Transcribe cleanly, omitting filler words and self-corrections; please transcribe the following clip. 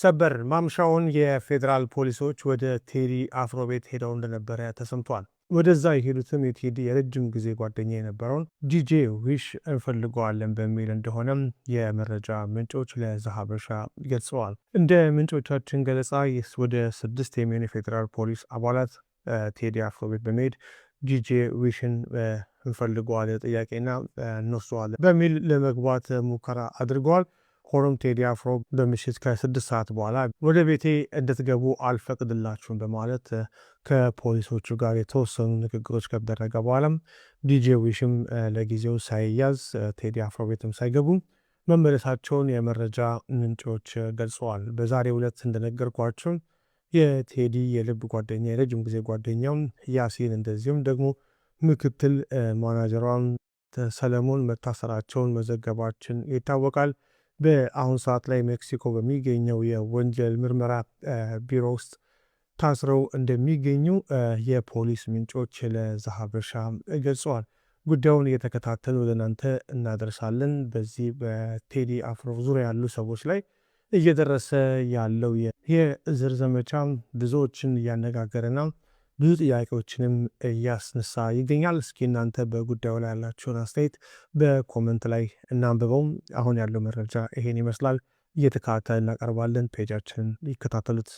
ሰበር ማምሻውን የፌዴራል ፖሊሶች ወደ ቴዲ አፍሮ ቤት ሄደው እንደነበረ ተሰምቷል። ወደዛ የሄዱትም የቴዲ የረጅም ጊዜ ጓደኛ የነበረውን ዲጄ ዊሽ እንፈልገዋለን በሚል እንደሆነም የመረጃ ምንጮች ለዛሀበሻ ገልጸዋል። እንደ ምንጮቻችን ገለጻ ወደ 6 የሚሆኑ የፌዴራል ፖሊስ አባላት ቴዲ አፍሮ ቤት በመሄድ ዲጄ ዊሽን እንፈልገዋለን ጥያቄና እንወስደዋለን በሚል ለመግባት ሙከራ አድርገዋል። ሆኖም ቴዲ አፍሮ በምሽት ከ6 ሰዓት በኋላ ወደ ቤቴ እንድትገቡ አልፈቅድላችሁም በማለት ከፖሊሶቹ ጋር የተወሰኑ ንግግሮች ከተደረገ በኋላም ዲጄ ዊሽም ለጊዜው ሳይያዝ ቴዲ አፍሮ ቤትም ሳይገቡ መመለሳቸውን የመረጃ ምንጮች ገልጸዋል። በዛሬው ዕለት እንደነገርኳቸው የቴዲ የልብ ጓደኛ የረጅም ጊዜ ጓደኛው ያሲን እንደዚሁም ደግሞ ምክትል ማናጀሯን ሰለሞን መታሰራቸውን መዘገባችን ይታወቃል። በአሁን ሰዓት ላይ ሜክሲኮ በሚገኘው የወንጀል ምርመራ ቢሮ ውስጥ ታስረው እንደሚገኙ የፖሊስ ምንጮች ለዛሀበሻ ገልጸዋል። ጉዳዩን እየተከታተሉ ለእናንተ እናደርሳለን። በዚህ በቴዲ አፍሮ ዙሪያ ያሉ ሰዎች ላይ እየደረሰ ያለው የእስር ዘመቻ ብዙዎችን እያነጋገረና ብዙ ጥያቄዎችንም እያስነሳ ይገኛል። እስኪ እናንተ በጉዳዩ ላይ ያላችሁን አስተያየት በኮመንት ላይ እናንብበው። አሁን ያለው መረጃ ይሄን ይመስላል። እየተከታተልን እናቀርባለን። ፔጃችንን ይከታተሉት።